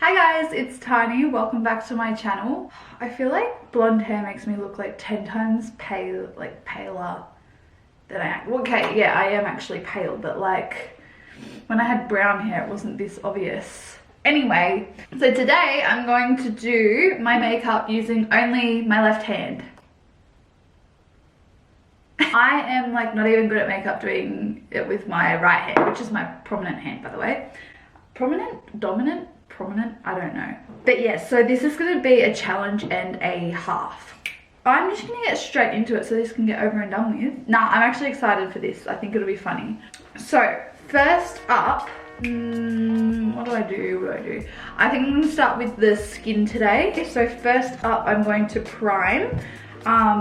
Hi guys, it's Tiny. Welcome back to my channel. I feel like blonde hair makes me look like 10 times paler than I am. Okay, yeah, I am actually pale, but like when I had brown hair, it wasn't this obvious. Anyway, so today I'm going to do my makeup using only my left hand. I am like not even good at makeup doing it with my right hand, which is my prominent hand, by the way. Prominent? Dominant? Prominent? I don't know. But yeah, so this is going to be a challenge and a half. I'm just going to get straight into it so this can get over and done with. Nah, I'm actually excited for this. I think it'll be funny. So first up, what do I do? I think I'm going to start with the skin today. So first up, I'm going to prime.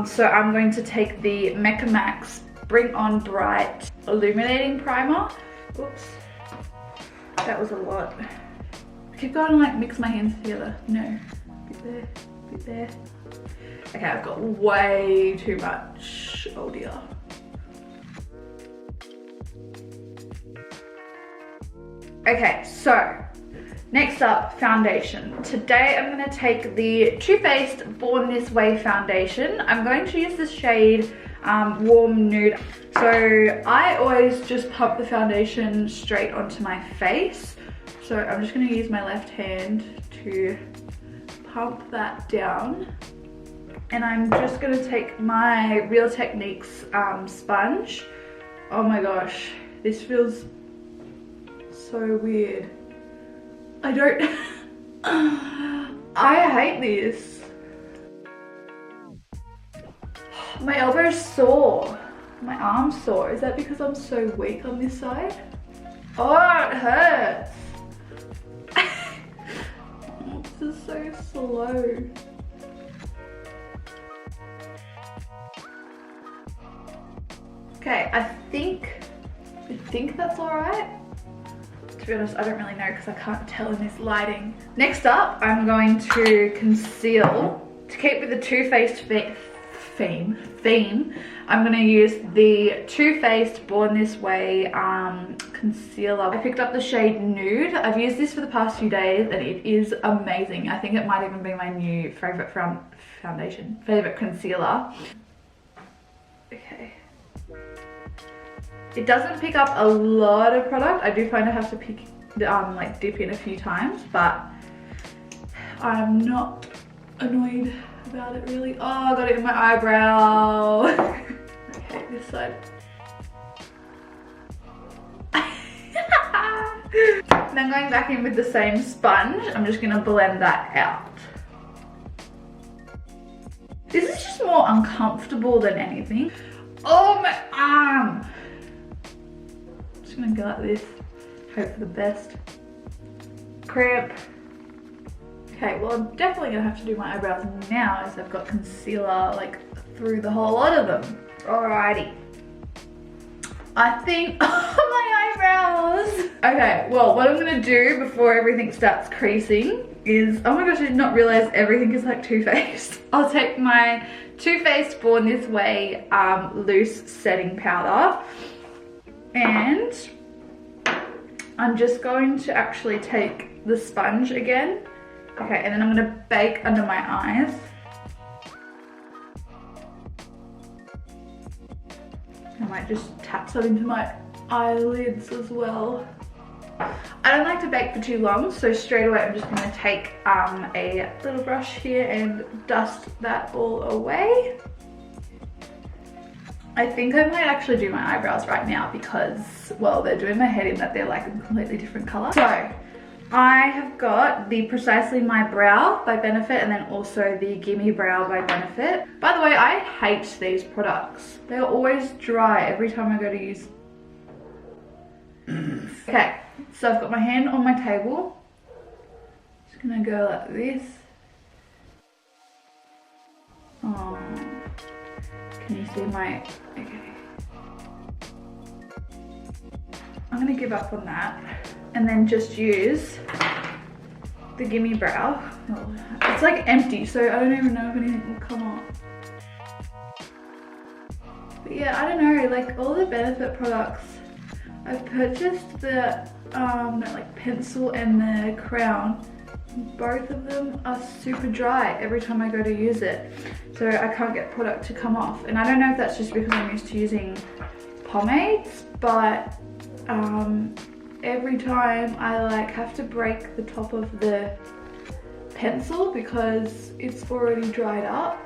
So I'm going to take the Mecca Max Bring On Bright Illuminating Primer. Oops, that was a lot. I keep going to like mix my hands together. No, bit there, bit there. Okay, I've got way too much. Oh dear. Okay, so next up, foundation. Today I'm going to take the Too Faced Born This Way foundation. I'm going to use the shade Warm Nude. So I always just pump the foundation straight onto my face. So I'm just going to use my left hand to pump that down. And I'm just going to take my Real Techniques sponge. Oh my gosh, this feels so weird. I don't... I hate this. My elbow's sore. My arm's sore. Is that because I'm so weak on this side? Oh, it hurts. This is so slow. Okay, I think that's alright. To be honest, I don't really know because I can't tell in this lighting. Next up, I'm going to conceal. To keep with the Too Faced theme, I'm going to use the Too Faced Born This Way concealer. I picked up the shade Nude. I've used this for the past few days and it is amazing. I think it might even be my new favorite favorite concealer. Okay. It doesn't pick up a lot of product. I do find I have to like dip in a few times, but I'm not annoyed about it really. Oh, I got it in my eyebrow. Okay, this side. Then going back in with the same sponge, I'm just gonna blend that out. This is just more uncomfortable than anything. Oh, my arm. I'm gonna go like this, hope for the best. Cramp. Okay, well I'm definitely gonna have to do my eyebrows now as I've got concealer like through the whole lot of them. Alrighty. I think, oh my eyebrows. Okay, well what I'm gonna do before everything starts creasing is, oh my gosh, I did not realize everything is like Too Faced. I'll take my Too Faced Born This Way loose setting powder. And I'm just going to actually take the sponge again. Okay, and then I'm going to bake under my eyes. I might just tap some into my eyelids as well. I don't like to bake for too long, so straight away I'm just going to take a little brush here and dust that all away. I think I might actually do my eyebrows right now because, well, they're doing my head in that they're like a completely different color. So I have got the Precisely My Brow by Benefit and then also the Gimme Brow by Benefit. By the way, I hate these products. They're always dry every time I go to use. Okay, so I've got my hand on my table. Just gonna go like this. Oh. Can you see my, okay. I'm gonna give up on that and then just use the Gimme Brow. Oh, it's like empty, so I don't even know if anything will come off. But yeah, I don't know, like all the Benefit products, I've purchased the like pencil and the crown both of them are super dry every time I go to use it. So I can't get product to come off. And I don't know if that's just because I'm used to using pomades, but every time I like have to break the top of the pencil because it's already dried up.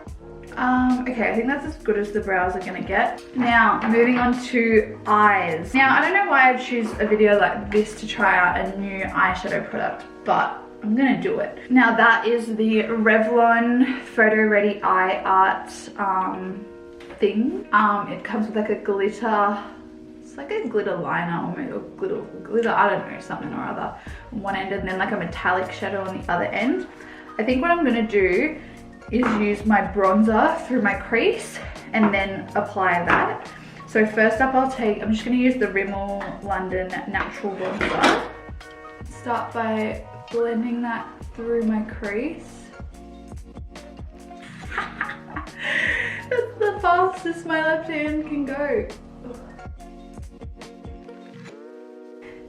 Okay, I think that's as good as the brows are gonna get. Now, moving on to eyes. Now, I don't know why I choose a video like this to try out a new eyeshadow product, but I'm gonna do it. Now, that is the Revlon Photo Ready Eye Art thing. It comes with like a glitter, it's like a glitter liner or glitter, I don't know, something or other on one end, and then like a metallic shadow on the other end. I think what I'm gonna do is use my bronzer through my crease and then apply that. So first up I'm just gonna use the Rimmel London Natural Bronzer. Start by blending that through my crease. That's the fastest my left hand can go.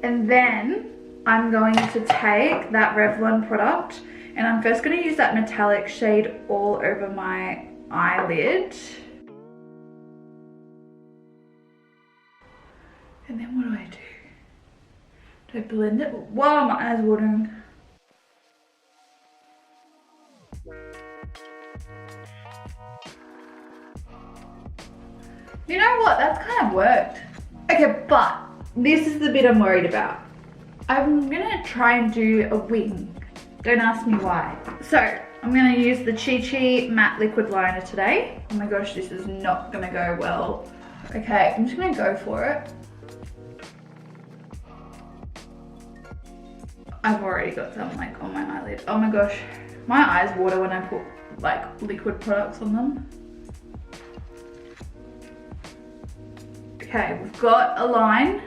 And then I'm going to take that Revlon product and I'm first going to use that metallic shade all over my eyelid. And then what do? Do I blend it? Wow, my eyes watering. You know what? That's kind of worked. Okay, but this is the bit I'm worried about. I'm gonna try and do a wing. Don't ask me why. So, I'm gonna use the Chi Chi Matte Liquid Liner today. Oh my gosh, this is not gonna go well. Okay, I'm just gonna go for it. I've already got some like on my eyelid. Oh my gosh, my eyes water when I put like liquid products on them. Okay, we've got a line.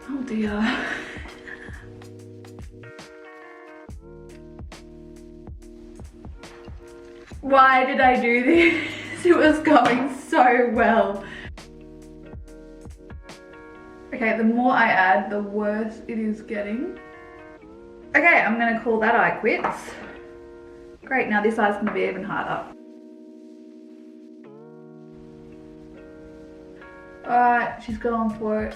Oh dear. Why did I do this? It was going so well. Okay, the more I add, the worse it is getting. Okay, I'm gonna call that eye quits. Great, now this eye's gonna be even harder. Alright, she's going for it.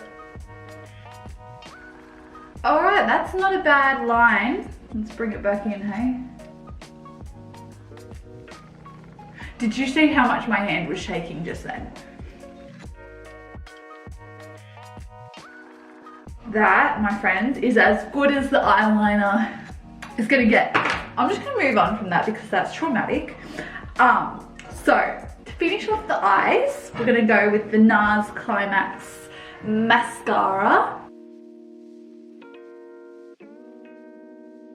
Alright, that's not a bad line. Let's bring it back in, hey? Did you see how much my hand was shaking just then? That, my friends, is as good as the eyeliner is gonna get. I'm just gonna move on from that because that's traumatic. So, to finish off the eyes, we're gonna go with the NARS Climax Mascara.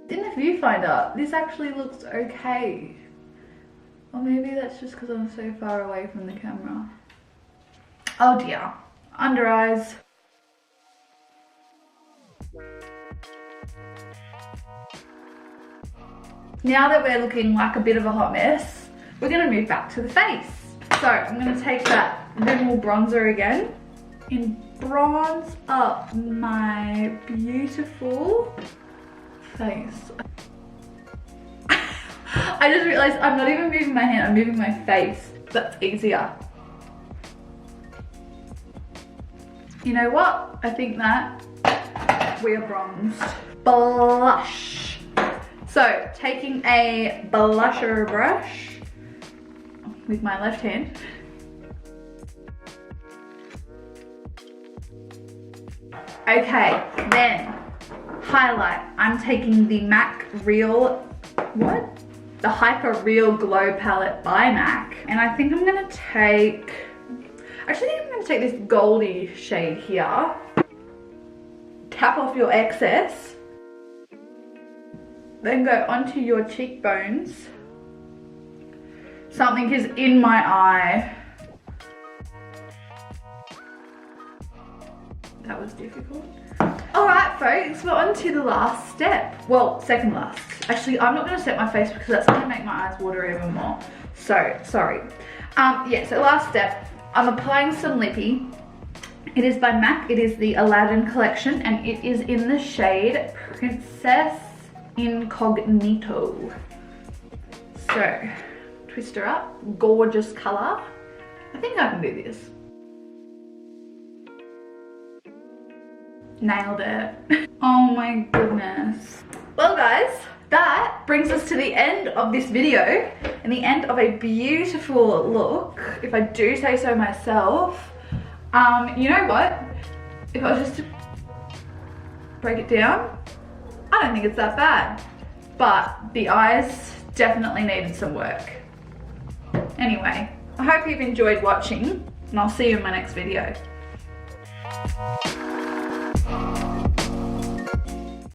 In the viewfinder, this actually looks okay. Or maybe that's just because I'm so far away from the camera. Oh dear. Under eyes. Now that we're looking like a bit of a hot mess, we're going to move back to the face. So I'm going to take that Rimmel bronzer again and bronze up my beautiful face. I just realized I'm not even moving my hand, I'm moving my face. That's easier. You know what? I think that we are bronzed. Blush. So, taking a blusher brush with my left hand. Okay, then highlight. I'm taking the MAC Real, the Hyper Real Glow Palette by MAC. And I think I'm gonna take, actually I think I'm gonna take this goldy shade here. Tap off your excess. Then go onto your cheekbones. Something is in my eye. That was difficult. Alright folks, we're on to the last step. Well, second last. Actually, I'm not going to set my face because that's going to make my eyes water even more. So, sorry. Yeah, so last step, I'm applying some lippy. It is by MAC. It is the Aladdin collection, and it is in the shade Princess Incognito. So, twist her up. Gorgeous color. I think I can do this. Nailed it. Oh my goodness. Well guys, that brings us to the end of this video and the end of a beautiful look, if I do say so myself. You know what? If I was just to break it down, I don't think it's that bad. But the eyes definitely needed some work. Anyway, I hope you've enjoyed watching, and I'll see you in my next video.